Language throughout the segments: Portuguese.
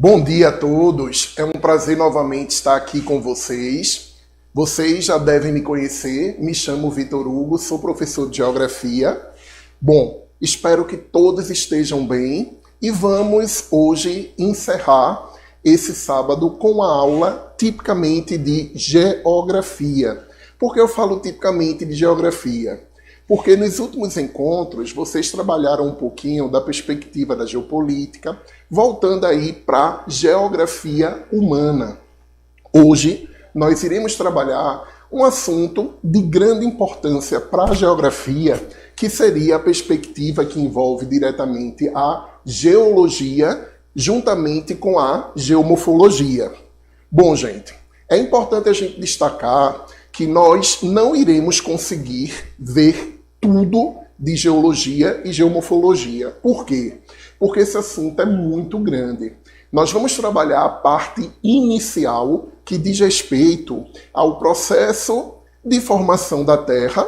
Bom dia a todos, é um prazer novamente estar aqui com vocês. Vocês já devem me conhecer, me chamo Vitor Hugo, sou professor de Geografia. Bom, espero que todos estejam bem e vamos hoje encerrar esse sábado com a aula tipicamente de Geografia. Por que eu falo tipicamente de Geografia? Porque nos últimos encontros vocês trabalharam um pouquinho da perspectiva da geopolítica, voltando aí para geografia humana. Hoje nós iremos trabalhar um assunto de grande importância para a geografia, que seria a perspectiva que envolve diretamente a geologia, juntamente com a geomorfologia. Bom, gente, é importante a gente destacar que nós não iremos conseguir ver tudo de geologia e geomorfologia. Por quê? Porque esse assunto é muito grande. Nós vamos trabalhar a parte inicial que diz respeito ao processo de formação da Terra,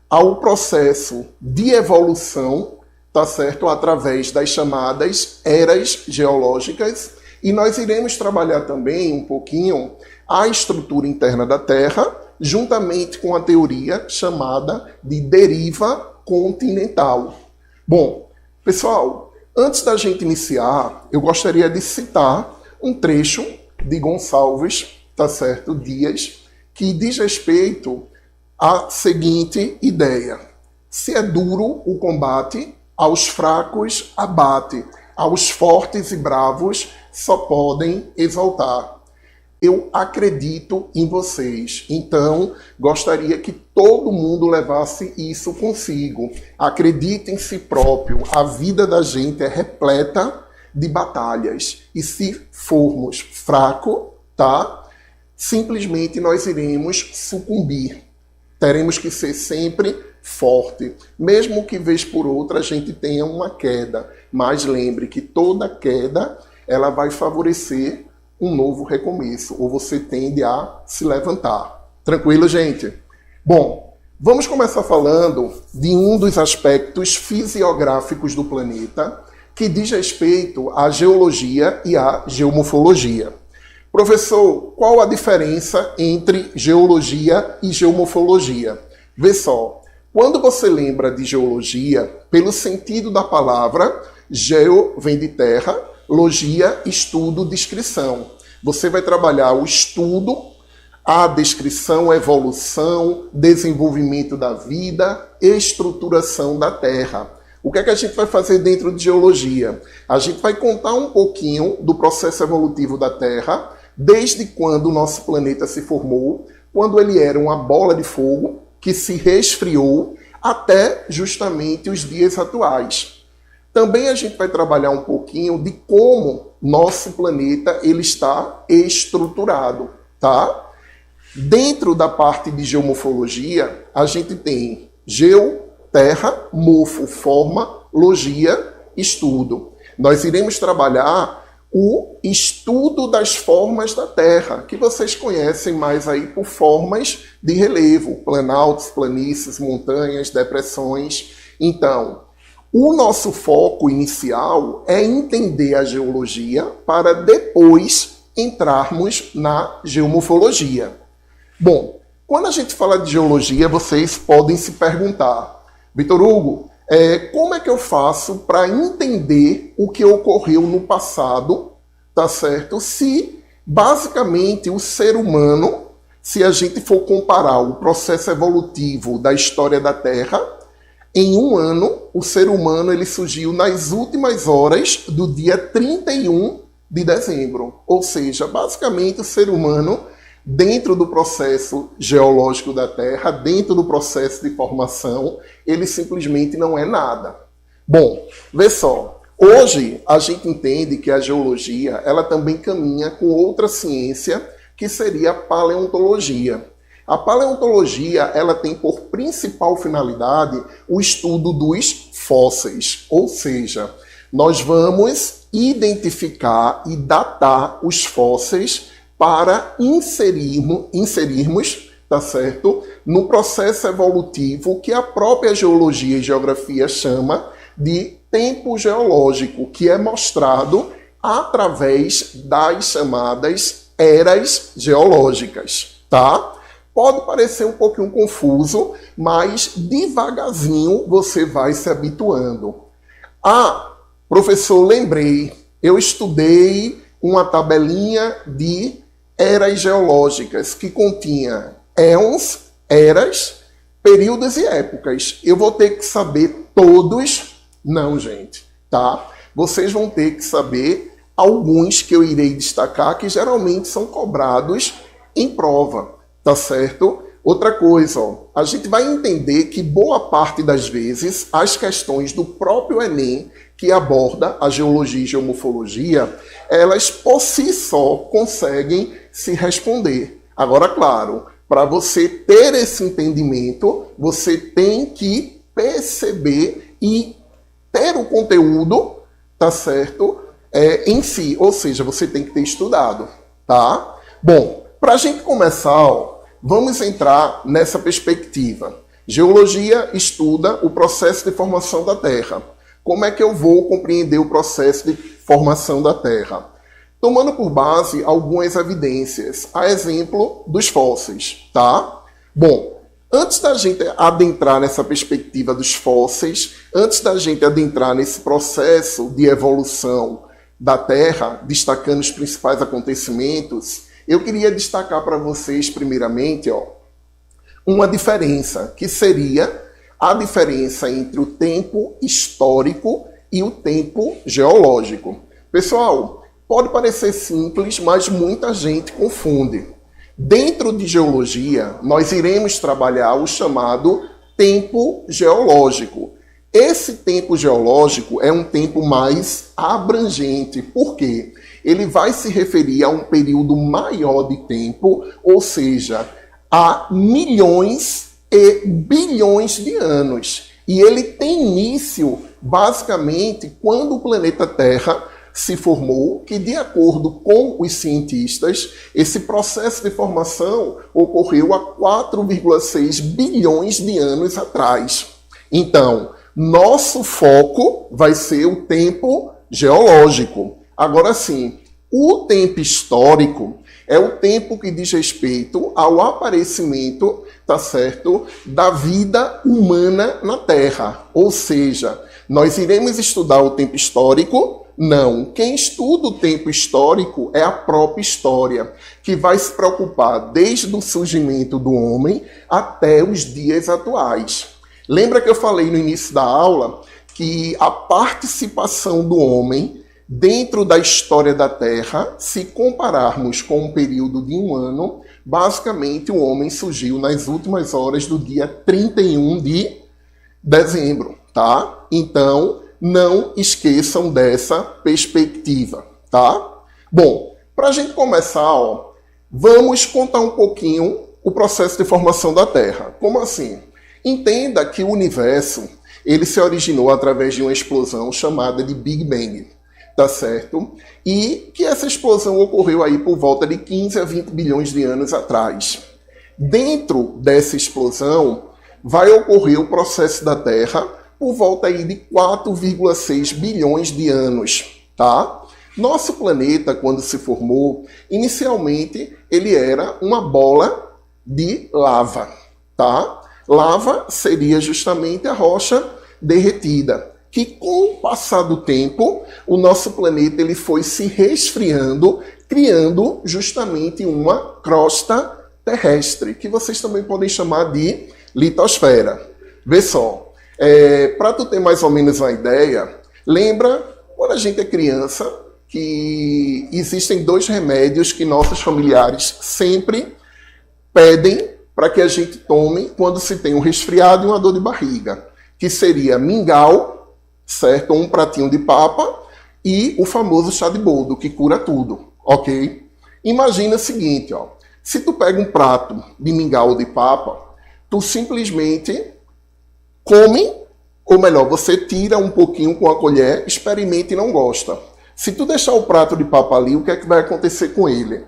ao processo de evolução, tá certo? Através das chamadas eras geológicas, e nós iremos trabalhar também um pouquinho a estrutura interna da Terra, juntamente com a teoria chamada de deriva continental. Bom, pessoal, antes da gente iniciar, eu gostaria de citar um trecho de Gonçalves, tá certo, Dias, que diz respeito à seguinte ideia: se é duro o combate, aos fracos abate, aos fortes e bravos só podem exaltar. Eu acredito em vocês, então gostaria que todo mundo levasse isso consigo. Acredite em si próprio, a vida da gente é repleta de batalhas. E se formos fracos, tá? Simplesmente nós iremos sucumbir. Teremos que ser sempre forte. Mesmo que vez por outra a gente tenha uma queda. Mas lembre que toda queda ela vai favorecer um novo recomeço, ou você tende a se levantar. Tranquilo, gente? Bom, vamos começar falando de um dos aspectos fisiográficos do planeta, que diz respeito à geologia e à geomorfologia. Professor, qual a diferença entre geologia e geomorfologia? Vê só, quando você lembra de geologia, pelo sentido da palavra, geo vem de terra, logia, estudo, descrição. Você vai trabalhar o estudo, a descrição, a evolução, desenvolvimento da vida, estruturação da Terra. O que é que a gente vai fazer dentro de geologia? A gente vai contar um pouquinho do processo evolutivo da Terra, desde quando o nosso planeta se formou, quando ele era uma bola de fogo que se resfriou, até justamente os dias atuais. Também a gente vai trabalhar um pouquinho de como nosso planeta ele está estruturado, tá? Dentro da parte de geomorfologia, a gente tem geo, terra, morfo, forma, logia, estudo. Nós iremos trabalhar o estudo das formas da Terra, que vocês conhecem mais aí por formas de relevo, planaltos, planícies, montanhas, depressões. Então, o nosso foco inicial é entender a geologia para depois entrarmos na geomorfologia. Bom, quando a gente fala de geologia, vocês podem se perguntar: Vitor Hugo, como é que eu faço para entender o que ocorreu no passado, tá certo? Se basicamente o ser humano, se a gente for comparar o processo evolutivo da história da Terra, em um ano, o ser humano ele surgiu nas últimas horas do dia 31 de dezembro. Ou seja, basicamente o ser humano, dentro do processo geológico da Terra, dentro do processo de formação, ele simplesmente não é nada. Bom, vê só, hoje a gente entende que a geologia ela também caminha com outra ciência, que seria a paleontologia. A paleontologia ela tem por principal finalidade o estudo dos fósseis, ou seja, nós vamos identificar e datar os fósseis para inserirmos, tá certo, no processo evolutivo que a própria geologia e geografia chama de tempo geológico, que é mostrado através das chamadas eras geológicas, tá? Pode parecer um pouquinho confuso, mas devagarzinho você vai se habituando. Ah, professor, lembrei, eu estudei uma tabelinha de eras geológicas que continha éons, eras, períodos e épocas. Eu vou ter que saber todos? Não, gente, tá? Vocês vão ter que saber alguns que eu irei destacar que geralmente são cobrados em prova, tá certo? Outra coisa, ó, a gente vai entender que boa parte das vezes as questões do próprio Enem que aborda a geologia e geomorfologia, elas por si só conseguem se responder. Agora, claro, para você ter esse entendimento, você tem que perceber e ter o conteúdo, tá certo? Em si, ou seja, você tem que ter estudado, tá? Bom, para a gente começar, ó, vamos entrar nessa perspectiva. Geologia estuda o processo de formação da Terra. Como é que eu vou compreender o processo de formação da Terra? Tomando por base algumas evidências, a exemplo dos fósseis, tá? Bom, antes da gente adentrar nessa perspectiva dos fósseis, antes da gente adentrar nesse processo de evolução da Terra, destacando os principais acontecimentos, eu queria destacar para vocês, primeiramente, ó, uma diferença, que seria a diferença entre o tempo histórico e o tempo geológico. Pessoal, pode parecer simples, mas muita gente confunde. Dentro de geologia, nós iremos trabalhar o chamado tempo geológico. Esse tempo geológico é um tempo mais abrangente. Por quê? Ele vai se referir a um período maior de tempo, ou seja, a milhões e bilhões de anos. E ele tem início, basicamente, quando o planeta Terra se formou, que de acordo com os cientistas, esse processo de formação ocorreu há 4,6 bilhões de anos atrás. Então, nosso foco vai ser o tempo geológico. Agora sim, o tempo histórico é o tempo que diz respeito ao aparecimento, tá certo, da vida humana na Terra. Ou seja, nós iremos estudar o tempo histórico? Não. Quem estuda o tempo histórico é a própria história, que vai se preocupar desde o surgimento do homem até os dias atuais. Lembra que eu falei no início da aula que a participação do homem dentro da história da Terra, se compararmos com um período de um ano, basicamente o homem surgiu nas últimas horas do dia 31 de dezembro, tá? Então, não esqueçam dessa perspectiva, tá? Bom, para a gente começar, ó, vamos contar um pouquinho o processo de formação da Terra. Como assim? Entenda que o universo ele se originou através de uma explosão chamada de Big Bang, tá certo? E que essa explosão ocorreu aí por volta de 15 a 20 bilhões de anos atrás. Dentro dessa explosão vai ocorrer o processo da Terra por volta aí de 4,6 bilhões de anos, tá? Nosso planeta, quando se formou, inicialmente ele era uma bola de lava, tá? Lava seria justamente a rocha derretida, que com o passar do tempo, o nosso planeta ele foi se resfriando, criando justamente uma crosta terrestre, que vocês também podem chamar de litosfera. Vê só, para tu ter mais ou menos uma ideia, lembra quando a gente é criança que existem 2 remédios que nossos familiares sempre pedem para que a gente tome quando se tem um resfriado e uma dor de barriga, que seria mingau, certo? Um pratinho de papa e o famoso chá de boldo, que cura tudo, ok? Imagina o seguinte, ó, se tu pega um prato de mingau ou de papa, tu simplesmente come, ou melhor, você tira um pouquinho com a colher, experimenta e não gosta. Se tu deixar o prato de papa ali, o que é que vai acontecer com ele?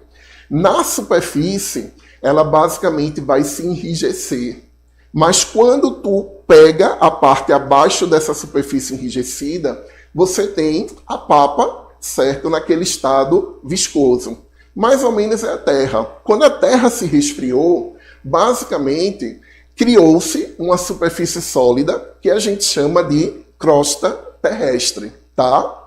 Na superfície, ela basicamente vai se enrijecer. Mas quando tu pega a parte abaixo dessa superfície enrijecida, você tem a papa certo? Naquele estado viscoso. Mais ou menos é a Terra. Quando a Terra se resfriou, basicamente criou-se uma superfície sólida que a gente chama de crosta terrestre, tá?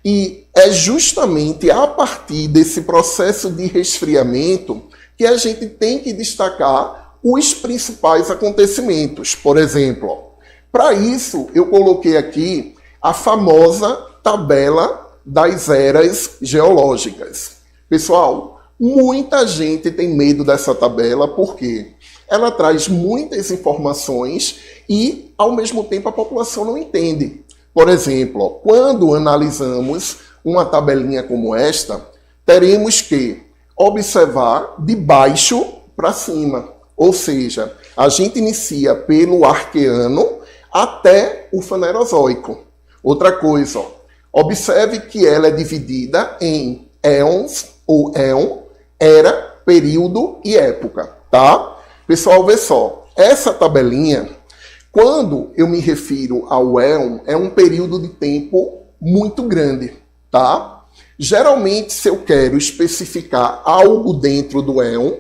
E é justamente a partir desse processo de resfriamento que a gente tem que destacar os principais acontecimentos. Por exemplo, para isso eu coloquei aqui a famosa tabela das eras geológicas. Pessoal, muita gente tem medo dessa tabela porque ela traz muitas informações e, ao mesmo tempo, a população não entende. Por exemplo, quando analisamos uma tabelinha como esta, teremos que observar de baixo para cima. Ou seja, a gente inicia pelo Arqueano até o Fanerozoico. Outra coisa, observe que ela é dividida em éons ou éon, era, período e época, tá? Pessoal, vê só, essa tabelinha, quando eu me refiro ao éon, é um período de tempo muito grande, tá? Geralmente, se eu quero especificar algo dentro do éon,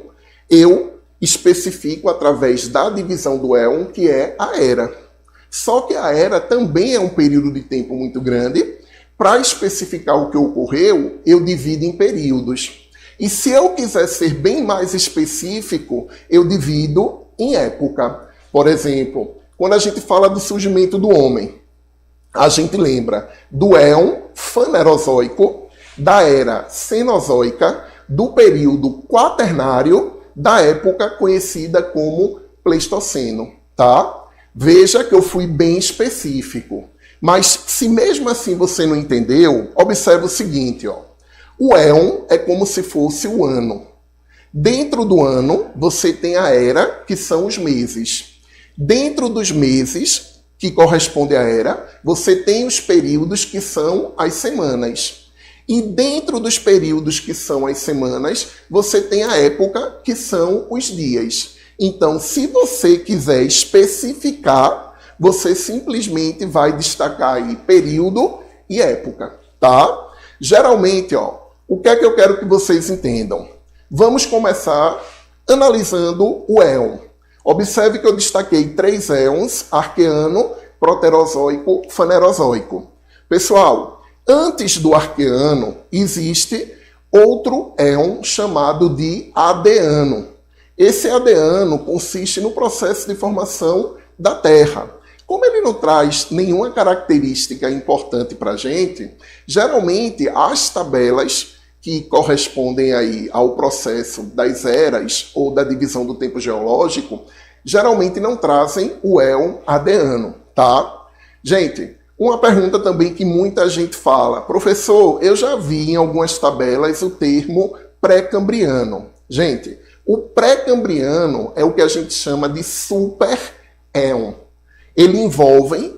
eu especifico através da divisão do éon, que é a era. Só que a era também é um período de tempo muito grande. Para especificar o que ocorreu, eu divido em períodos. E se eu quiser ser bem mais específico, eu divido em época. Por exemplo, quando a gente fala do surgimento do homem, a gente lembra do éon fanerozoico, da era cenozoica, do período quaternário, da época conhecida como Pleistoceno, tá? Veja que eu fui bem específico. Mas se mesmo assim você não entendeu, observe o seguinte, ó. O éon é como se fosse o ano. Dentro do ano, você tem a era, que são os meses. Dentro dos meses, que corresponde à era, você tem os períodos, que são as semanas. E dentro dos períodos, que são as semanas, você tem a época, que são os dias. Então, se você quiser especificar, você simplesmente vai destacar aí período e época, tá? Geralmente, ó, o que é que eu quero que vocês entendam? Vamos começar analisando o éon. Observe que eu destaquei 3 éons, Arqueano, Proterozoico, Fanerozoico. Pessoal, antes do Arqueano existe outro éon chamado de Adeano. Esse Adeano consiste no processo de formação da Terra. Como ele não traz nenhuma característica importante para a gente, geralmente as tabelas que correspondem aí ao processo das eras ou da divisão do tempo geológico, geralmente não trazem o éon adeano, tá? Gente, uma pergunta também que muita gente fala, professor, eu já vi em algumas tabelas o termo pré-cambriano. Gente, o pré-cambriano é o que a gente chama de super-éon. Ele envolve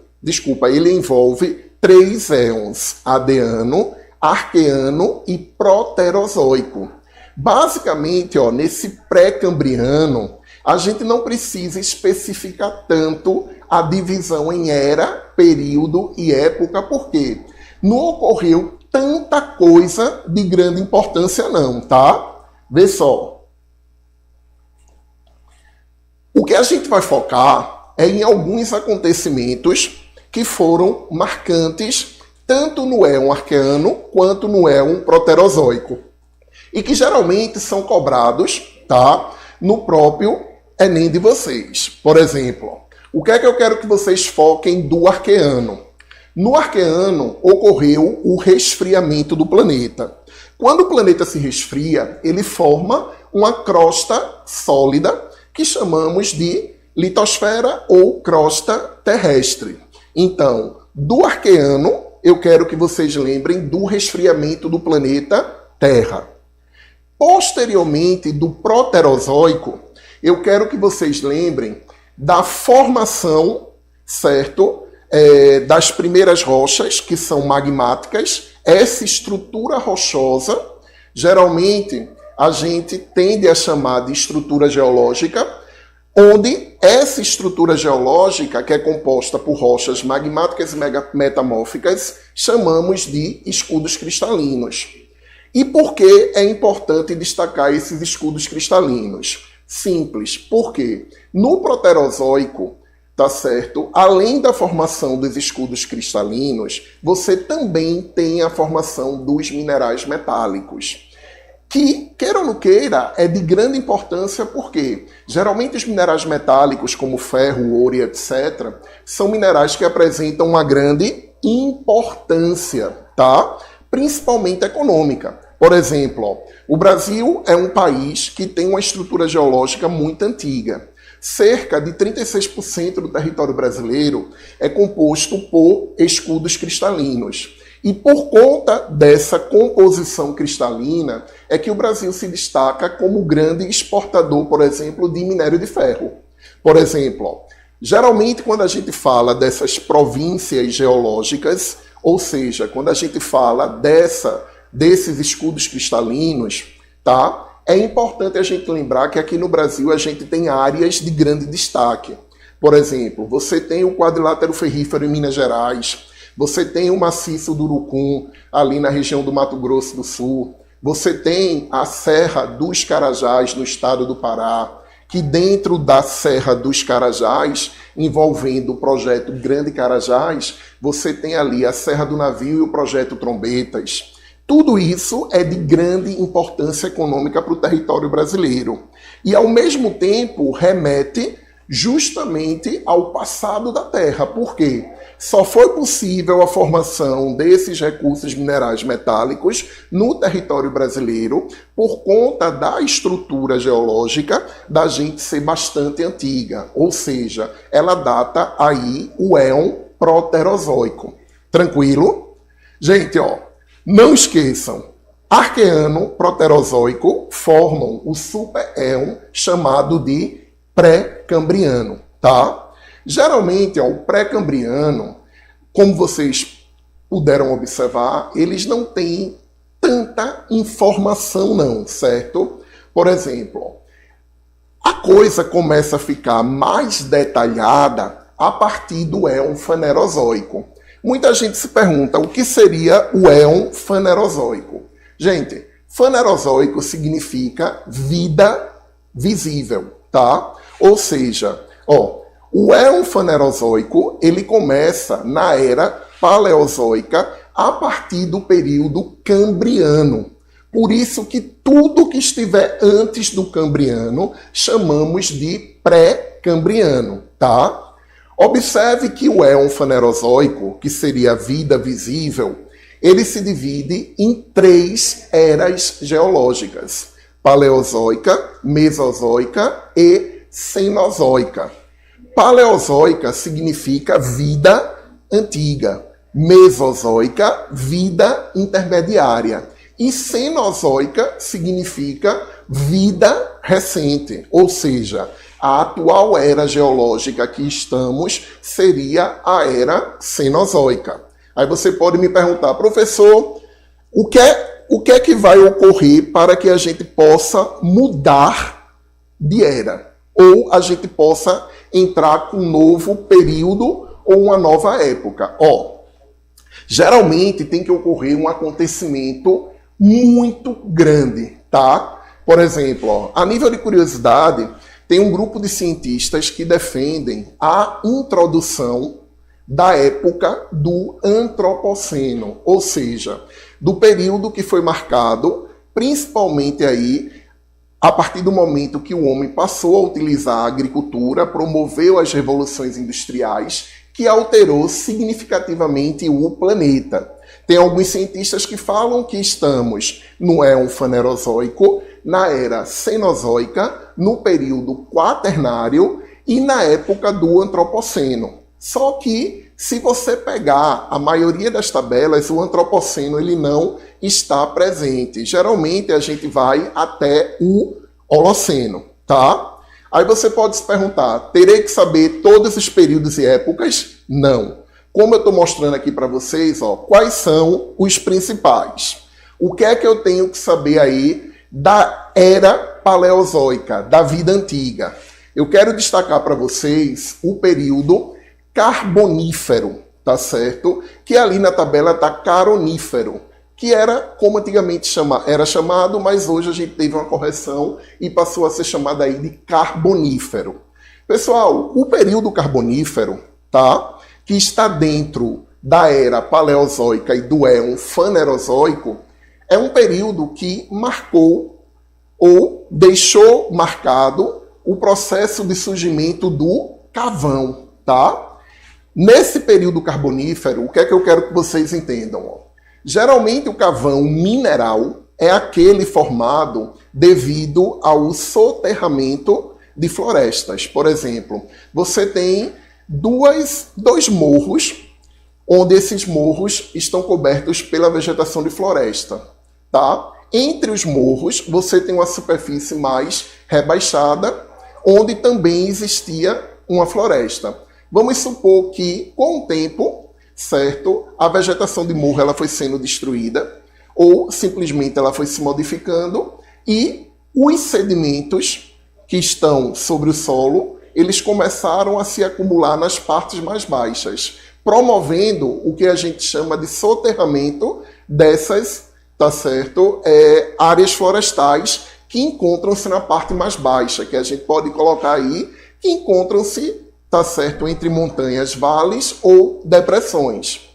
3 éons, Adeano, Arqueano e Proterozoico. Basicamente, ó, nesse pré-cambriano, a gente não precisa especificar tanto a divisão em era, período e época, porque não ocorreu tanta coisa de grande importância não, tá? Vê só. O que a gente vai focar é em alguns acontecimentos que foram marcantes tanto no éon arqueano quanto no éon proterozoico e que geralmente são cobrados, tá, no próprio Enem de vocês. Por exemplo, o que é que eu quero que vocês foquem do Arqueano? No Arqueano ocorreu o resfriamento do planeta. Quando o planeta se resfria, ele forma uma crosta sólida que chamamos de litosfera ou crosta terrestre. Então, do Arqueano, eu quero que vocês lembrem do resfriamento do planeta Terra. Posteriormente, do Proterozoico, eu quero que vocês lembrem da formação, certo? Das primeiras rochas, que são magmáticas. Essa estrutura rochosa, geralmente, a gente tende a chamar de estrutura geológica, onde essa estrutura geológica, que é composta por rochas magmáticas e metamórficas, chamamos de escudos cristalinos. E por que é importante destacar esses escudos cristalinos? Simples, porque no Proterozoico, tá certo? Além da formação dos escudos cristalinos, você também tem a formação dos minerais metálicos, que, queira ou não queira, é de grande importância porque geralmente os minerais metálicos, como ferro, ouro e etc., são minerais que apresentam uma grande importância, tá? Principalmente econômica. Por exemplo, ó, o Brasil é um país que tem uma estrutura geológica muito antiga. Cerca de 36% do território brasileiro é composto por escudos cristalinos. E por conta dessa composição cristalina é que o Brasil se destaca como grande exportador, por exemplo, de minério de ferro. Por exemplo, ó, geralmente quando a gente fala dessas províncias geológicas, ou seja, quando a gente fala desses escudos cristalinos, tá? É importante a gente lembrar que aqui no Brasil a gente tem áreas de grande destaque. Por exemplo, você tem o quadrilátero ferrífero em Minas Gerais, você tem o maciço do Urucum, ali na região do Mato Grosso do Sul, você tem a Serra dos Carajás, no estado do Pará, que dentro da Serra dos Carajás, envolvendo o projeto Grande Carajás, você tem ali a Serra do Navio e o projeto Trombetas. Tudo isso é de grande importância econômica para o território brasileiro. E, ao mesmo tempo, remete justamente ao passado da Terra. Por quê? Só foi possível a formação desses recursos minerais metálicos no território brasileiro por conta da estrutura geológica da gente ser bastante antiga. Ou seja, ela data aí o éon proterozoico. Tranquilo? Gente, ó, não esqueçam, Arqueano, Proterozoico formam o super-éon chamado de pré-cambriano, tá? Geralmente, ó, o pré-cambriano, como vocês puderam observar, eles não têm tanta informação não, certo? Por exemplo, a coisa começa a ficar mais detalhada a partir do éon fanerozoico. Muita gente se pergunta o que seria o éon fanerozoico. Gente, fanerozoico significa vida visível, tá? Ou seja, ó, o éon fanerozoico, ele começa na era paleozoica a partir do período cambriano. Por isso que tudo que estiver antes do cambriano chamamos de pré-cambriano, tá? Observe que o éon fanerozoico, que seria a vida visível, ele se divide em 3 eras geológicas: paleozoica, mesozoica e cenozoica. Paleozoica significa vida antiga, mesozoica, vida intermediária, e cenozoica significa vida recente, ou seja, a atual era geológica que estamos seria a era cenozoica. Aí você pode me perguntar, professor, o que é que vai ocorrer para que a gente possa mudar de era? Ou a gente possa entrar com um novo período ou uma nova época? Ó, geralmente tem que ocorrer um acontecimento muito grande, tá? Por exemplo, ó, a nível de curiosidade, tem um grupo de cientistas que defendem a introdução da época do Antropoceno, ou seja, do período que foi marcado, principalmente aí, a partir do momento que o homem passou a utilizar a agricultura, promoveu as revoluções industriais, que alterou significativamente o planeta. Tem alguns cientistas que falam que estamos no éon fanerozoico, na era cenozoica, no período quaternário e na época do Antropoceno. Só que, se você pegar a maioria das tabelas, o Antropoceno ele não está presente. Geralmente, a gente vai até o Holoceno, tá? Aí você pode se perguntar, terei que saber todos os períodos e épocas? Não. Como eu estou mostrando aqui para vocês, ó, quais são os principais? O que é que eu tenho que saber aí da era paleozoica, da vida antiga? Eu quero destacar para vocês o período Carbonífero, tá certo? Que ali na tabela está Caronífero, que era como antigamente era chamado, mas hoje a gente teve uma correção e passou a ser chamado aí de Carbonífero. Pessoal, o período Carbonífero, tá? Que está dentro da era Paleozoica e do éon Fanerozoico, é um período que marcou ou deixou marcado o processo de surgimento do carvão, tá? Nesse período carbonífero, o que é que eu quero que vocês entendam? Geralmente o carvão mineral é aquele formado devido ao soterramento de florestas. Por exemplo, você tem dois morros, onde esses morros estão cobertos pela vegetação de floresta, tá? Entre os morros, você tem uma superfície mais rebaixada, onde também existia uma floresta. Vamos supor que, com o tempo, certo, a vegetação de morro ela foi sendo destruída, ou simplesmente ela foi se modificando, e os sedimentos que estão sobre o solo, eles começaram a se acumular nas partes mais baixas, promovendo o que a gente chama de soterramento dessas, tá certo, áreas florestais que encontram-se na parte mais baixa, que a gente pode colocar aí, que encontram-se, tá certo, entre montanhas, vales ou depressões.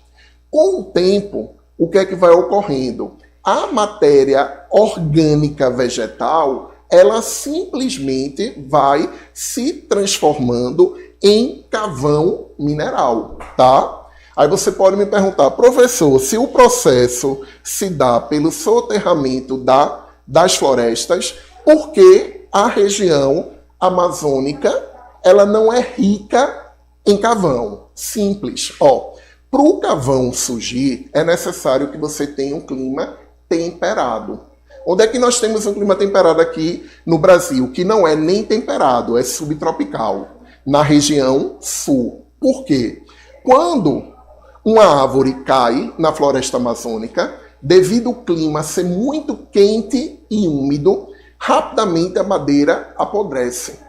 Com o tempo, o que é que vai ocorrendo? A matéria orgânica vegetal, ela simplesmente vai se transformando em carvão mineral, tá? Aí você pode me perguntar, professor, se o processo se dá pelo soterramento das florestas, por que a região amazônica ela não é rica em carvão? Simples. Para o carvão surgir, é necessário que você tenha um clima temperado. Onde é que nós temos um clima temperado aqui no Brasil? Que não é nem temperado, é subtropical. Na região sul. Por quê? Quando uma árvore cai na floresta amazônica, devido ao clima ser muito quente e úmido, rapidamente a madeira apodrece.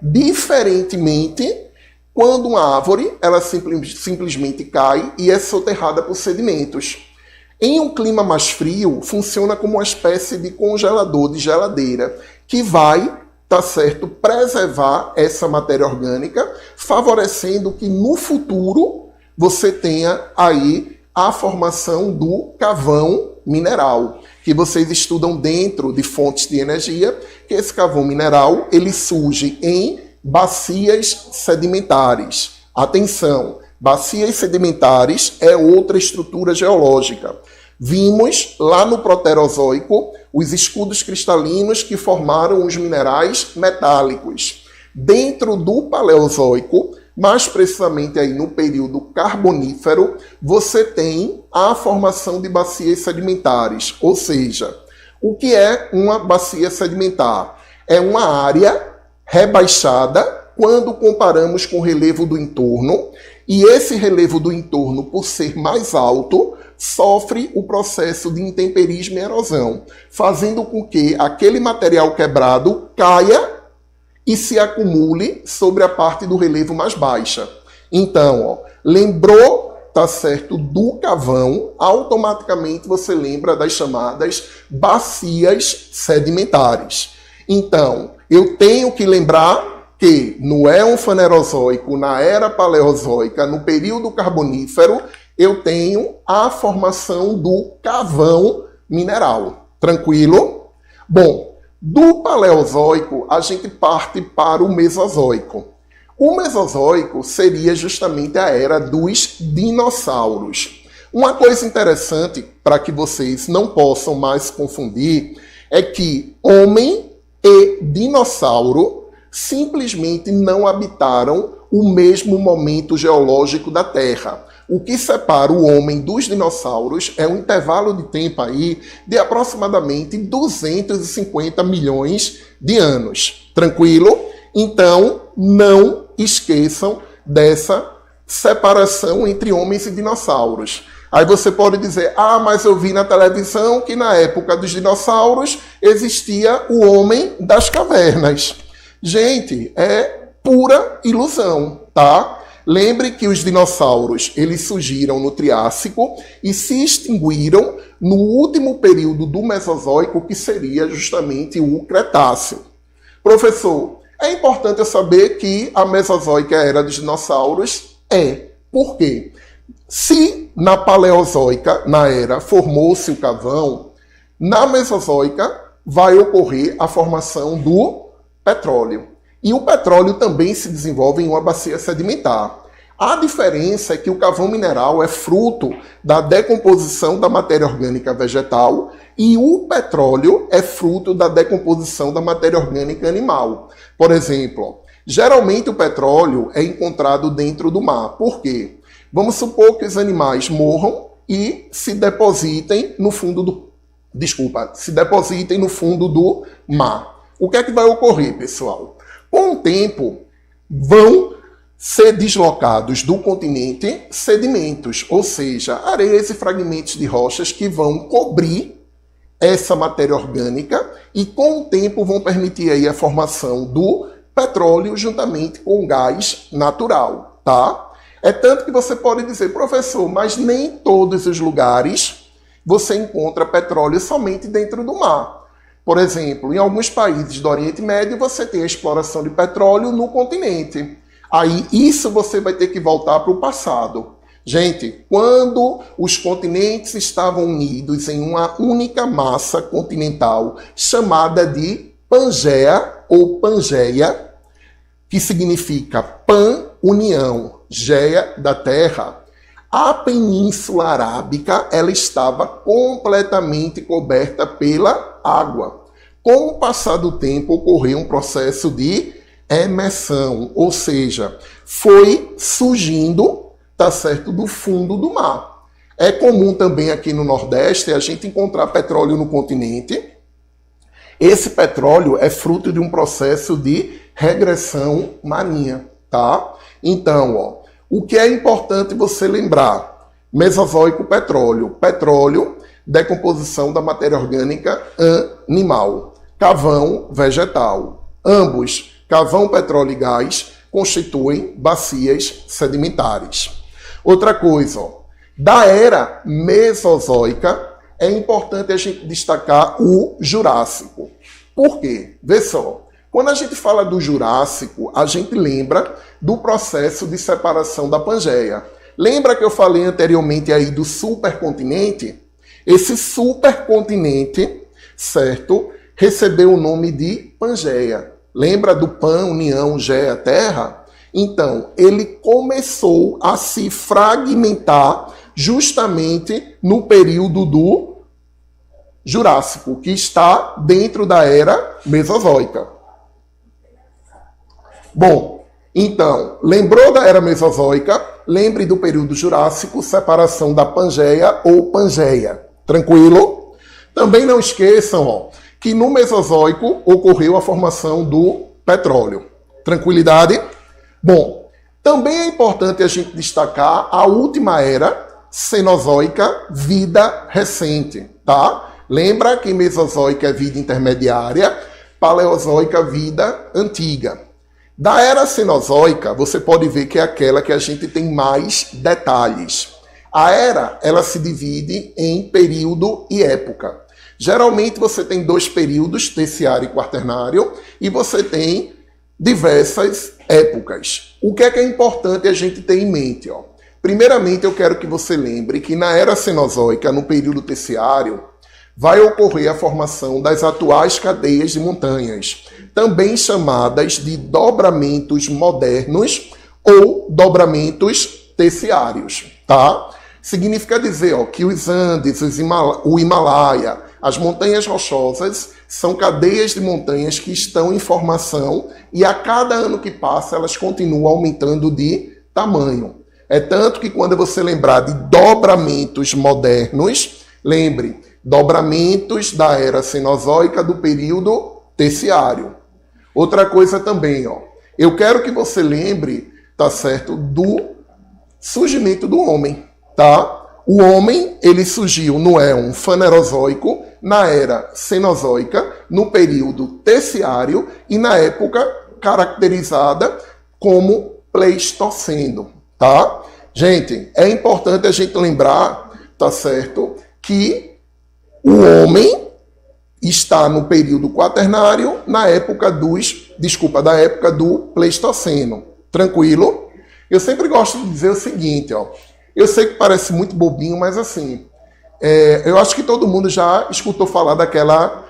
Diferentemente, quando uma árvore ela simplesmente cai e é soterrada por sedimentos. Em um clima mais frio, funciona como uma espécie de congelador, de geladeira, que vai, tá certo, preservar essa matéria orgânica, favorecendo que no futuro você tenha aí a formação do carvão mineral, que vocês estudam dentro de fontes de energia, que esse carvão mineral ele surge em bacias sedimentares. Atenção, bacias sedimentares é outra estrutura geológica. Vimos lá no Proterozoico os escudos cristalinos que formaram os minerais metálicos. Dentro do Paleozoico, mais precisamente aí no período Carbonífero, você tem a formação de bacias sedimentares. Ou seja, o que é uma bacia sedimentar? É uma área rebaixada quando comparamos com o relevo do entorno, e esse relevo do entorno, por ser mais alto, sofre o processo de intemperismo e erosão, fazendo com que aquele material quebrado caia e se acumule sobre a parte do relevo mais baixa. Então, lembrou, tá certo, do carvão, automaticamente você lembra das chamadas bacias sedimentares. Então, eu tenho que lembrar que no éon fanerozoico, na era paleozoica, no período carbonífero, eu tenho a formação do carvão mineral. Tranquilo? Bom, do Paleozoico, a gente parte para o Mesozoico. O Mesozoico seria justamente a era dos dinossauros. Uma coisa interessante, para que vocês não possam mais confundir, é que homem e dinossauro simplesmente não habitaram o mesmo momento geológico da Terra. O que separa o homem dos dinossauros é um intervalo de tempo aí de aproximadamente 250 milhões de anos. Tranquilo? Então, não esqueçam dessa separação entre homens e dinossauros. Aí você pode dizer, mas eu vi na televisão que na época dos dinossauros existia o homem das cavernas. Gente, é pura ilusão, tá? Lembre que os dinossauros, eles surgiram no Triássico e se extinguiram no último período do Mesozoico, que seria justamente o Cretáceo. Professor, é importante eu saber que a Mesozoica é a era dos dinossauros? É. Por quê? Se na Paleozoica, na era, formou-se o carvão, na Mesozoica vai ocorrer a formação do petróleo. E o petróleo também se desenvolve em uma bacia sedimentar. A diferença é que o carvão mineral é fruto da decomposição da matéria orgânica vegetal e o petróleo é fruto da decomposição da matéria orgânica animal. Por exemplo, geralmente o petróleo é encontrado dentro do mar. Por quê? Vamos supor que os animais morram e se depositem no fundo do mar. O que é que vai ocorrer, pessoal? Com o tempo, vão ser deslocados do continente sedimentos, ou seja, areias e fragmentos de rochas que vão cobrir essa matéria orgânica e com o tempo vão permitir aí a formação do petróleo juntamente com o gás natural, tá? É tanto que você pode dizer, professor, mas nem em todos os lugares você encontra petróleo somente dentro do mar. Por exemplo, em alguns países do Oriente Médio, você tem a exploração de petróleo no continente. Aí, isso você vai ter que voltar para o passado. Gente, quando os continentes estavam unidos em uma única massa continental, chamada de Pangeia ou Pangeia, que significa Pan, união, Geia, da terra, a Península Arábica ela estava completamente coberta pela água. Com o passar do tempo, ocorreu um processo de emersão, ou seja, foi surgindo, tá certo, do fundo do mar. É comum também aqui no Nordeste a gente encontrar petróleo no continente. Esse petróleo é fruto de um processo de regressão marinha, tá? Então, ó, o que é importante você lembrar? Mesozoico, petróleo. Petróleo, decomposição da matéria orgânica animal. Carvão, vegetal. Ambos, carvão, petróleo e gás, constituem bacias sedimentares. Outra coisa, ó, da era Mesozoica, é importante a gente destacar o Jurássico. Por quê? Vê só. Quando a gente fala do Jurássico, a gente lembra do processo de separação da Pangeia. Lembra que eu falei anteriormente aí do supercontinente? Esse supercontinente, certo, recebeu o nome de Pangeia. Lembra do Pan, união, Geia, terra? Então, ele começou a se fragmentar justamente no período do Jurássico, que está dentro da era Mesozoica. Bom, então, lembrou da era Mesozoica? Lembre do período Jurássico, separação da Pangeia ou Pangeia. Tranquilo? Também não esqueçam, ó, que no Mesozoico ocorreu a formação do petróleo. Tranquilidade? Bom, também é importante a gente destacar a última era Cenozoica, vida recente, tá? Lembra que Mesozoica é vida intermediária, Paleozoica, vida antiga. Da era Cenozoica, você pode ver que é aquela que a gente tem mais detalhes. A era, ela se divide em período e época. Geralmente você tem dois períodos, terciário e quaternário, e você tem diversas épocas. O que é importante a gente ter em mente? Ó? Primeiramente, eu quero que você lembre que na era Cenozoica, no período terciário, vai ocorrer a formação das atuais cadeias de montanhas, também chamadas de dobramentos modernos ou dobramentos terciários, tá? Significa dizer, ó, que os Andes, o Himalaia, as montanhas rochosas são cadeias de montanhas que estão em formação e a cada ano que passa elas continuam aumentando de tamanho. É tanto que quando você lembrar de dobramentos modernos, lembre, dobramentos da era Cenozoica do período terciário. Outra coisa também, ó, eu quero que você lembre, tá certo, do surgimento do homem, tá? O homem, ele surgiu no éon fanerozoico, na era Cenozoica, no período terciário e na época caracterizada como Pleistoceno, tá? Gente, é importante a gente lembrar, tá certo, que o homem está no período quaternário da época do Pleistoceno. Tranquilo? Eu sempre gosto de dizer o seguinte, ó. Eu sei que parece muito bobinho, mas assim, eu acho que todo mundo já escutou falar daquela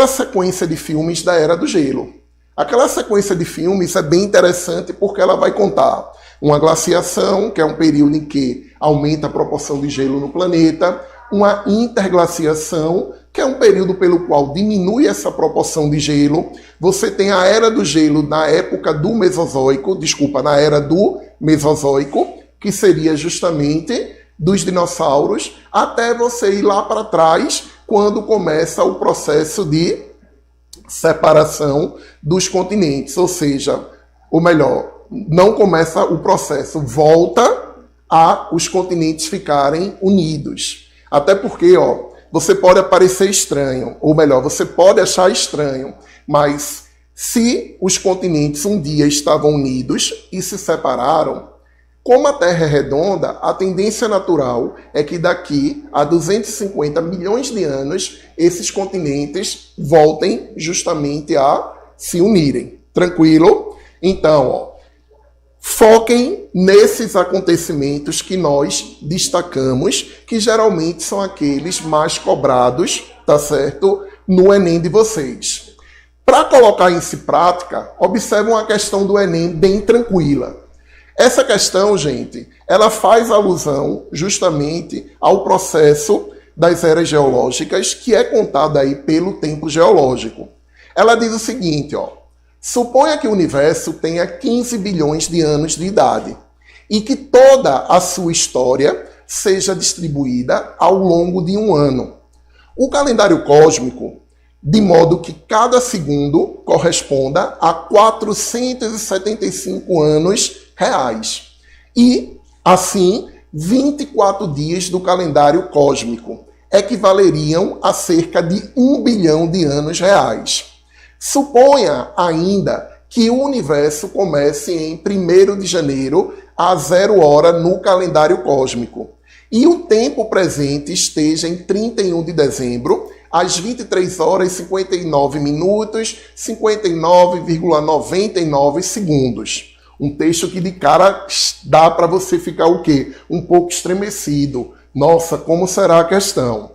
sequência de filmes da Era do Gelo. Aquela sequência de filmes é bem interessante porque ela vai contar uma glaciação, que é um período em que aumenta a proporção de gelo no planeta, uma interglaciação, que é um período pelo qual diminui essa proporção de gelo. Você tem a Era do Gelo na época do Mesozoico, na Era do Mesozoico, que seria justamente dos dinossauros, até você ir lá para trás, quando começa o processo de separação dos continentes, ou melhor, não começa o processo, volta a os continentes ficarem unidos. Até porque, você pode parecer estranho, ou melhor, você pode achar estranho, mas se os continentes um dia estavam unidos e se separaram, como a Terra é redonda, a tendência natural é que daqui a 250 milhões de anos, esses continentes voltem justamente a se unirem. Tranquilo? Então, foquem nesses acontecimentos que nós destacamos, que geralmente são aqueles mais cobrados, tá certo? No Enem de vocês. Para colocar isso em prática, observem uma questão do Enem bem tranquila. Essa questão, gente, ela faz alusão justamente ao processo das eras geológicas, que é contado aí pelo tempo geológico. Ela diz o seguinte, suponha que o universo tenha 15 bilhões de anos de idade e que toda a sua história seja distribuída ao longo de um ano. O calendário cósmico, de modo que cada segundo corresponda a 475 anos reais. E, assim, 24 dias do calendário cósmico equivaleriam a cerca de 1 bilhão de anos reais. Suponha ainda que o universo comece em 1º de janeiro a 0 hora no calendário cósmico e o tempo presente esteja em 31 de dezembro às 23 horas e 59 minutos, 59,99 segundos. Um texto que de cara dá para você ficar o quê? Um pouco estremecido. Nossa, como será a questão?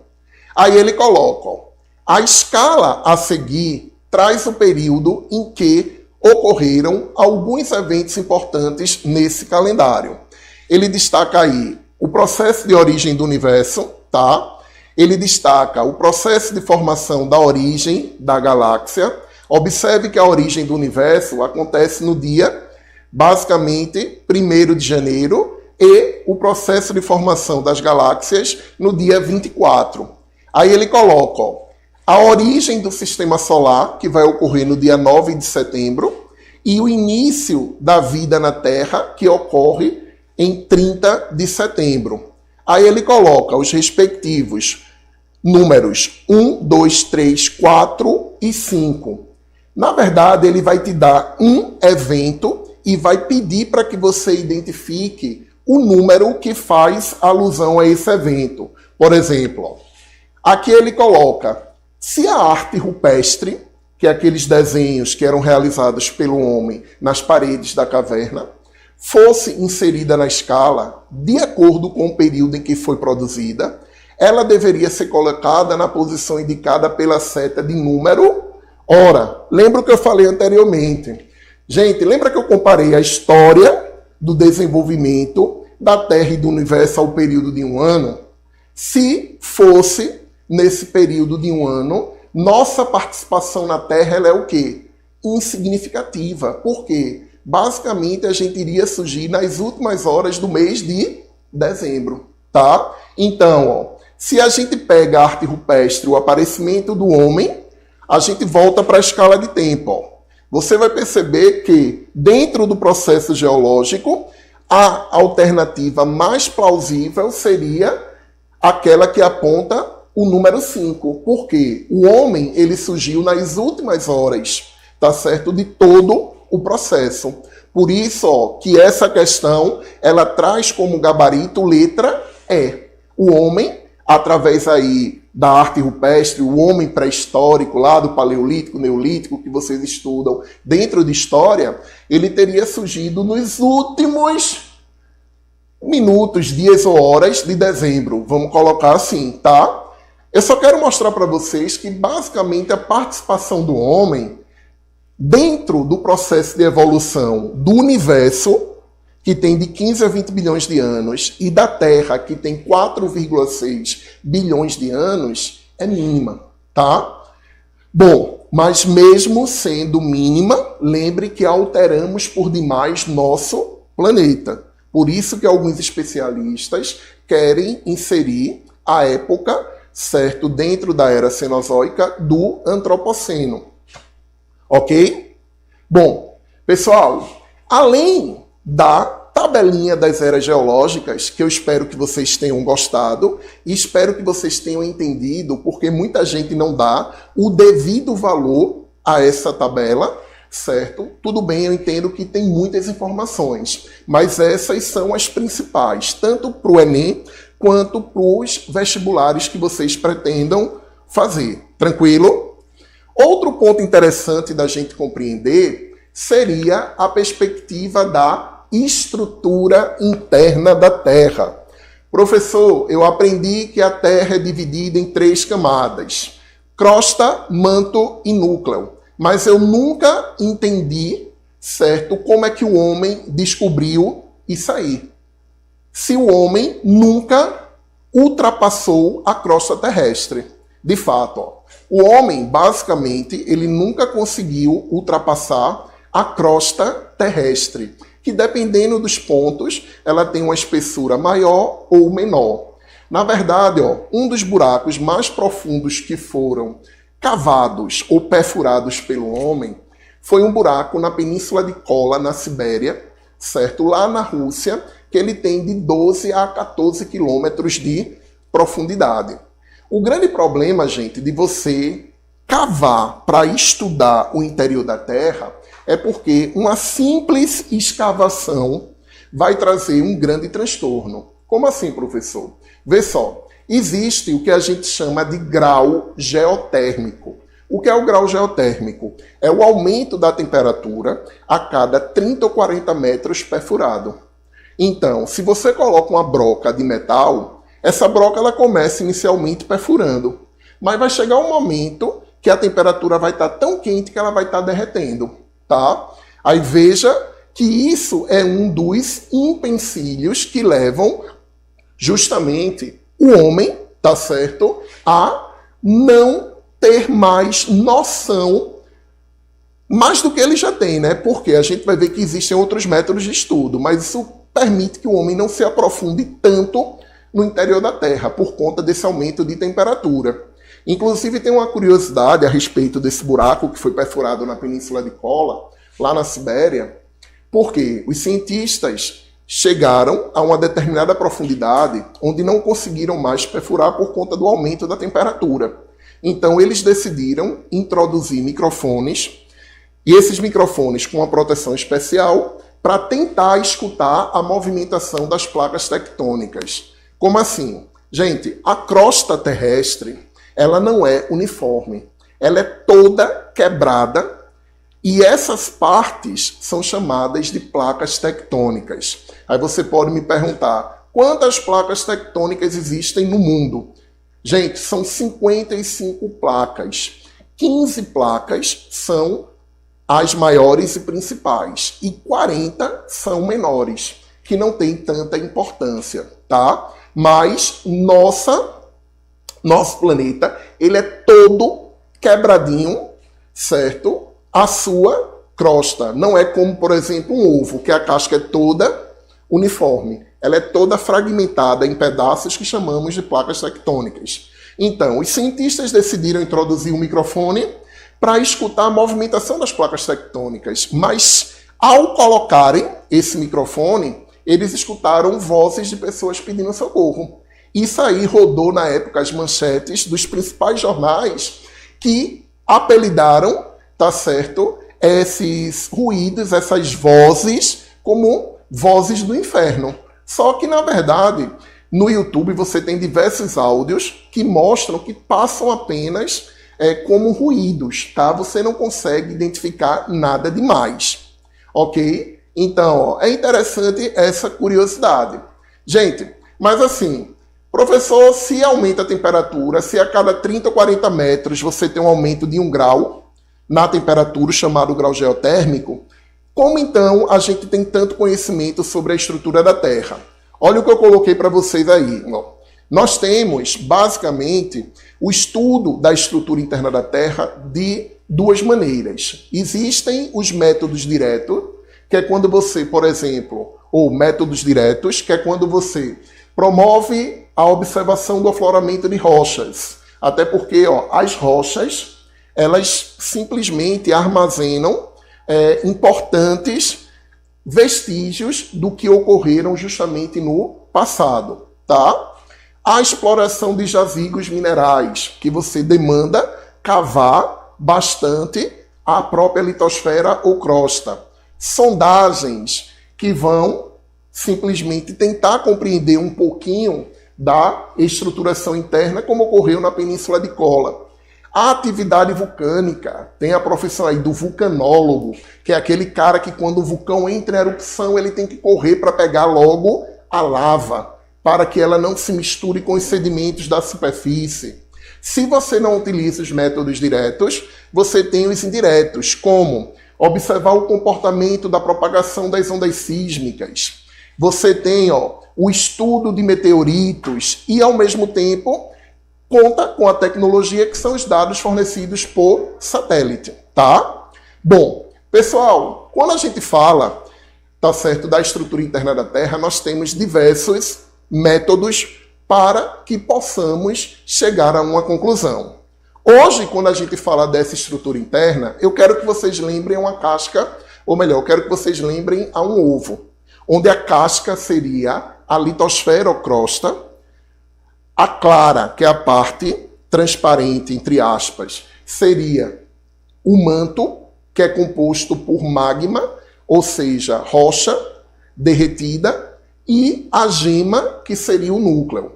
Aí ele coloca, a escala a seguir traz o período em que ocorreram alguns eventos importantes nesse calendário. Ele destaca aí o processo de origem do universo, tá? Ele destaca o processo de formação da origem da galáxia. Observe que a origem do universo acontece no dia, basicamente, 1º de janeiro, e o processo de formação das galáxias no dia 24. Aí ele coloca a origem do sistema solar, que vai ocorrer no dia 9 de setembro, e o início da vida na Terra, que ocorre em 30 de setembro. Aí ele coloca os respectivos números 1, 2, 3, 4 e 5. Na verdade, ele vai te dar um evento e vai pedir para que você identifique o número que faz alusão a esse evento. Por exemplo, aqui ele coloca, se a arte rupestre, que é aqueles desenhos que eram realizados pelo homem nas paredes da caverna, fosse inserida na escala, de acordo com o período em que foi produzida, ela deveria ser colocada na posição indicada pela seta de número. Ora, lembra o que eu falei anteriormente? Gente, lembra que eu comparei a história do desenvolvimento da Terra e do Universo ao período de um ano? Se fosse nesse período de um ano, nossa participação na Terra ela é o quê? Insignificativa. Por quê? Basicamente, a gente iria surgir nas últimas horas do mês de dezembro, tá? Então, se a gente pega a arte rupestre, o aparecimento do homem, a gente volta para a escala de tempo, Você vai perceber que, dentro do processo geológico, a alternativa mais plausível seria aquela que aponta o número 5. Porque o homem ele surgiu nas últimas horas tá certo, de todo o processo. Por isso, ó, que essa questão, ela traz como gabarito letra E. O homem, através aí da arte rupestre, o homem pré-histórico lá do Paleolítico, Neolítico, que vocês estudam dentro de história, ele teria surgido nos últimos minutos, dias ou horas de dezembro. Vamos colocar assim, tá? Eu só quero mostrar para vocês que, basicamente, a participação do homem dentro do processo de evolução do universo, que tem de 15 a 20 bilhões de anos, e da Terra, que tem 4,6 bilhões de anos, é mínima, tá? Bom, mas mesmo sendo mínima, lembre que alteramos por demais nosso planeta. Por isso que alguns especialistas querem inserir a época, certo, dentro da era cenozoica do antropoceno. Ok? Bom, pessoal, além da tabelinha das eras geológicas, que eu espero que vocês tenham gostado e espero que vocês tenham entendido, porque muita gente não dá o devido valor a essa tabela, certo? Tudo bem, eu entendo que tem muitas informações, mas essas são as principais, tanto para o Enem quanto para os vestibulares que vocês pretendam fazer. Tranquilo? Outro ponto interessante da gente compreender seria a perspectiva da estrutura interna da Terra. Professor, eu aprendi que a Terra é dividida em 3 camadas: crosta, manto e núcleo. Mas eu nunca entendi, certo, como é que o homem descobriu isso aí. Se o homem nunca ultrapassou a crosta terrestre. De fato, ó, o homem, basicamente, ele nunca conseguiu ultrapassar a crosta terrestre, que dependendo dos pontos, ela tem uma espessura maior ou menor. Na verdade, ó, um dos buracos mais profundos que foram cavados ou perfurados pelo homem foi um buraco na Península de Kola, na Sibéria, certo? Lá na Rússia, que ele tem de 12 a 14 quilômetros de profundidade. O grande problema, gente, de você cavar para estudar o interior da Terra é porque uma simples escavação vai trazer um grande transtorno. Como assim, professor? Vê só, existe o que a gente chama de grau geotérmico. O que é o grau geotérmico? É o aumento da temperatura a cada 30 ou 40 metros perfurado. Então, se você coloca uma broca de metal, essa broca ela começa inicialmente perfurando, mas vai chegar um momento que a temperatura vai estar tão quente que ela vai estar derretendo, tá? Aí veja que isso é um dos empecilhos que levam justamente o homem, tá certo, a não ter mais noção, mais do que ele já tem, né? Porque a gente vai ver que existem outros métodos de estudo, mas isso permite que o homem não se aprofunde tanto no interior da Terra, por conta desse aumento de temperatura. Inclusive, tem uma curiosidade a respeito desse buraco que foi perfurado na Península de Kola, lá na Sibéria, porque os cientistas chegaram a uma determinada profundidade onde não conseguiram mais perfurar por conta do aumento da temperatura. Então, eles decidiram introduzir microfones, e esses microfones com uma proteção especial, para tentar escutar a movimentação das placas tectônicas. Como assim? Gente, a crosta terrestre, ela não é uniforme. Ela é toda quebrada e essas partes são chamadas de placas tectônicas. Aí você pode me perguntar, quantas placas tectônicas existem no mundo? Gente, são 55 placas. 15 placas são as maiores e principais e 40 são menores, que não tem tanta importância, tá? Mas nosso planeta, ele é todo quebradinho, certo? A sua crosta. Não é como, por exemplo, um ovo, que a casca é toda uniforme. Ela é toda fragmentada em pedaços que chamamos de placas tectônicas. Então, os cientistas decidiram introduzir um microfone para escutar a movimentação das placas tectônicas. Mas, ao colocarem esse microfone, eles escutaram vozes de pessoas pedindo socorro. Isso aí rodou na época as manchetes dos principais jornais que apelidaram, tá certo, esses ruídos, essas vozes, como vozes do inferno. Só que, na verdade, no YouTube você tem diversos áudios que mostram que passam apenas como ruídos, tá? Você não consegue identificar nada demais, ok? Então, é interessante essa curiosidade. Gente, mas assim, professor, se aumenta a temperatura, se a cada 30 ou 40 metros você tem um aumento de 1 grau na temperatura, chamado grau geotérmico, como então a gente tem tanto conhecimento sobre a estrutura da Terra? Olha o que eu coloquei para vocês aí. Nós temos, basicamente, o estudo da estrutura interna da Terra de duas maneiras. Existem os métodos diretos, que é quando você, por exemplo, ou métodos diretos, que é quando você promove a observação do afloramento de rochas. Até porque as rochas, elas simplesmente armazenam importantes vestígios do que ocorreram justamente no passado, tá? A exploração de jazigos minerais, que você demanda cavar bastante a própria litosfera ou crosta. Sondagens que vão simplesmente tentar compreender um pouquinho da estruturação interna, como ocorreu na Península de Kola. A atividade vulcânica, tem a profissão aí do vulcanólogo, que é aquele cara que quando o vulcão entra em erupção, ele tem que correr para pegar logo a lava, para que ela não se misture com os sedimentos da superfície. Se você não utiliza os métodos diretos, você tem os indiretos, como observar o comportamento da propagação das ondas sísmicas. Você tem o estudo de meteoritos e, ao mesmo tempo, conta com a tecnologia que são os dados fornecidos por satélite, tá? Bom, pessoal, quando a gente fala, tá certo, da estrutura interna da Terra, nós temos diversos métodos para que possamos chegar a uma conclusão. Hoje, quando a gente fala dessa estrutura interna, eu quero que vocês lembrem uma casca, ou melhor, eu quero que vocês lembrem a um ovo, onde a casca seria a litosfera ou crosta, a clara, que é a parte transparente, entre aspas, seria o manto, que é composto por magma, ou seja, rocha derretida, e a gema, que seria o núcleo.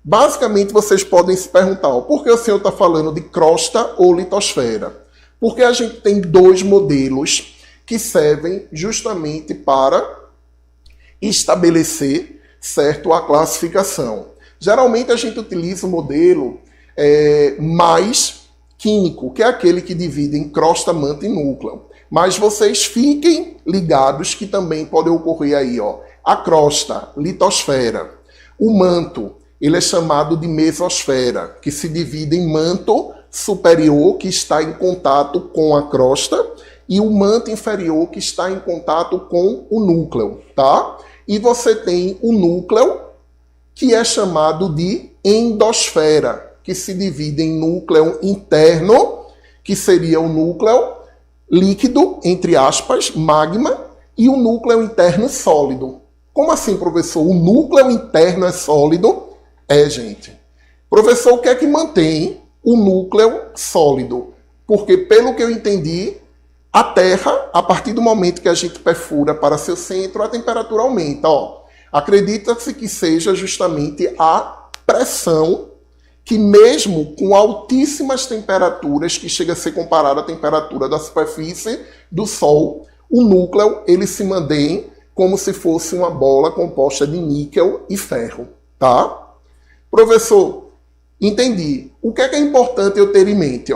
Basicamente, vocês podem se perguntar, por que o senhor está falando de crosta ou litosfera? Porque a gente tem dois modelos que servem justamente para estabelecer, certo, a classificação. Geralmente a gente utiliza o modelo mais químico, que é aquele que divide em crosta, manto e núcleo. Mas vocês fiquem ligados que também pode ocorrer aí, a crosta, litosfera. O manto, ele é chamado de mesosfera, que se divide em manto superior, que está em contato com a crosta, e o manto inferior, que está em contato com o núcleo, tá? E você tem o núcleo, que é chamado de endosfera, que se divide em núcleo interno, que seria o núcleo líquido, entre aspas, magma, e o núcleo interno sólido. Como assim, professor? O núcleo interno é sólido? Gente. Professor, o que é que mantém o núcleo sólido? Porque, pelo que eu entendi, a Terra, a partir do momento que a gente perfura para seu centro, a temperatura aumenta. Acredita-se que seja justamente a pressão que, mesmo com altíssimas temperaturas, que chega a ser comparada à temperatura da superfície do Sol, o núcleo ele se mantém como se fosse uma bola composta de níquel e ferro, tá? Professor, entendi. O que é importante eu ter em mente?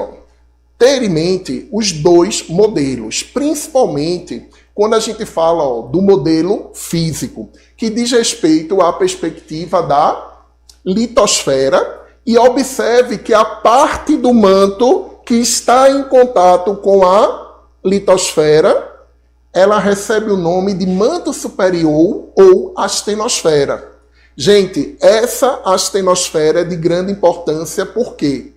Ter em mente os dois modelos, principalmente quando a gente fala do modelo físico, que diz respeito à perspectiva da litosfera, e observe que a parte do manto que está em contato com a litosfera, ela recebe o nome de manto superior ou astenosfera. Gente, essa astenosfera é de grande importância, por quê?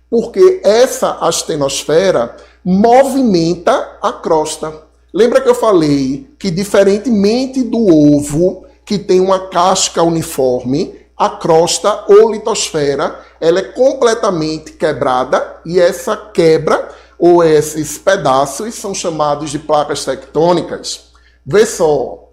Porque essa astenosfera movimenta a crosta. Lembra que eu falei que, diferentemente do ovo, que tem uma casca uniforme, a crosta ou litosfera, ela é completamente quebrada, e essa quebra ou esses pedaços são chamados de placas tectônicas. Vê só,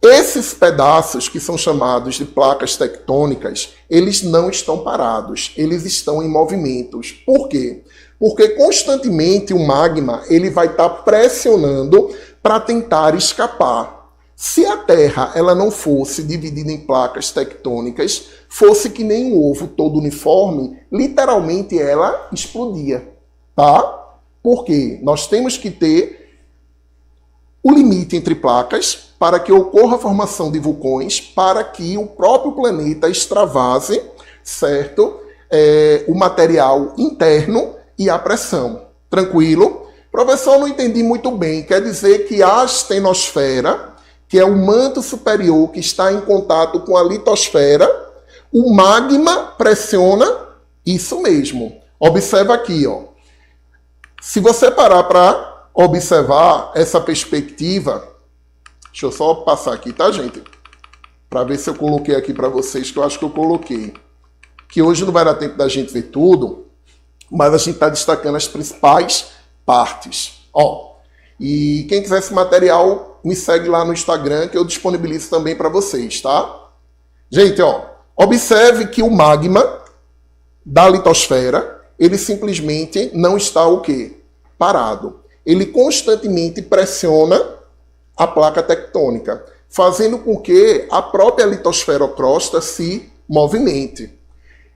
esses pedaços que são chamados de placas tectônicas, eles não estão parados, eles estão em movimentos. Por quê? Porque constantemente o magma ele vai estar pressionando para tentar escapar. Se a Terra ela não fosse dividida em placas tectônicas, fosse que nem um ovo todo uniforme, literalmente ela explodia, tá? Porque nós temos que ter o limite entre placas para que ocorra a formação de vulcões, para que o próprio planeta extravase, certo? O material interno e a pressão. Tranquilo? Professor, não entendi muito bem. Quer dizer que a astenosfera, que é o manto superior que está em contato com a litosfera, o magma pressiona? Isso mesmo. Observa aqui, ó. Se você parar para observar essa perspectiva, deixa eu só passar aqui, tá, gente? Para ver se eu coloquei aqui para vocês, que eu acho que eu coloquei. Que hoje não vai dar tempo da gente ver tudo, mas a gente está destacando as principais partes. Ó, e quem quiser esse material, me segue lá no Instagram, que eu disponibilizo também para vocês, tá? Gente, ó, observe que o magma da litosfera, ele simplesmente não está o quê? Parado. Ele constantemente pressiona a placa tectônica, fazendo com que a própria litosferocrosta se movimente.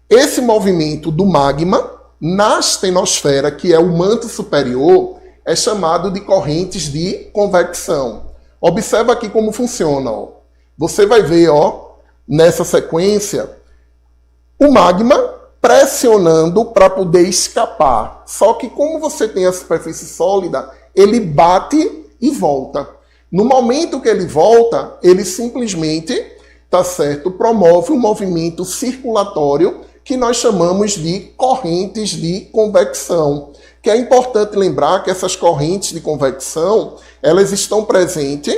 Esse movimento do magma na astenosfera, que é o manto superior, é chamado de correntes de convecção. Observa aqui como funciona. Ó. Você vai ver, ó, nessa sequência, o magma pressionando para poder escapar. Só que como você tem a superfície sólida, ele bate e volta. No momento que ele volta, ele simplesmente, tá certo, promove um movimento circulatório que nós chamamos de correntes de convecção. Que é importante lembrar que essas correntes de convecção, elas estão presentes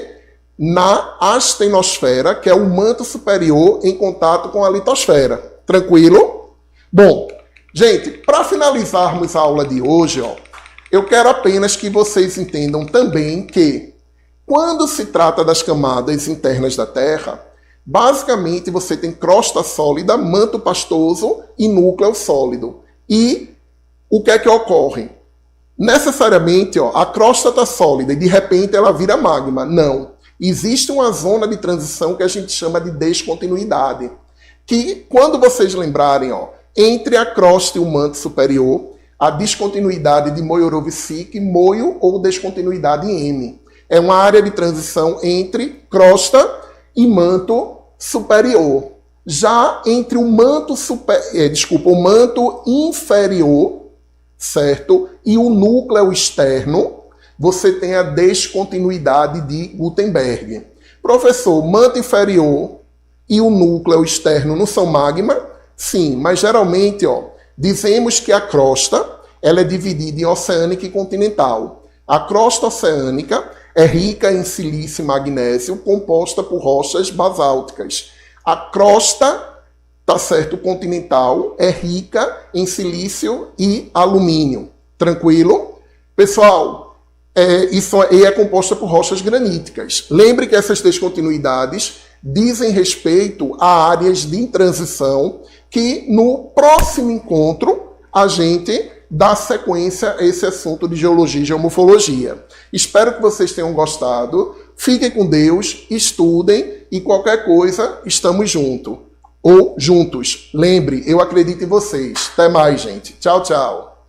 na astenosfera, que é o manto superior em contato com a litosfera. Tranquilo? Bom, gente, para finalizarmos a aula de hoje, ó, eu quero apenas que vocês entendam também que quando se trata das camadas internas da Terra, basicamente você tem crosta sólida, manto pastoso e núcleo sólido. E o que é que ocorre? Necessariamente, ó, a crosta está sólida e de repente ela vira magma. Não. Existe uma zona de transição que a gente chama de descontinuidade. Que quando vocês lembrarem, ó, entre a crosta e o manto superior, a descontinuidade de Mojorovicic, Moio ou descontinuidade M. É uma área de transição entre crosta e manto superior. Já entre o manto o manto inferior, certo? E o núcleo externo, você tem a descontinuidade de Gutenberg. Professor, manto inferior e o núcleo externo não são magma? Sim, mas geralmente, ó, dizemos que a crosta ela é dividida em oceânica e continental. A crosta oceânica é rica em silício e magnésio, composta por rochas basálticas. A crosta, tá certo, continental, é rica em silício e alumínio. Tranquilo? Pessoal, isso é composta por rochas graníticas. Lembre que essas descontinuidades dizem respeito a áreas de transição que no próximo encontro a gente dá sequência a esse assunto de geologia e geomorfologia. Espero que vocês tenham gostado. Fiquem com Deus, estudem e qualquer coisa, estamos juntos. Lembre, eu acredito em vocês. Até mais, gente. Tchau, tchau.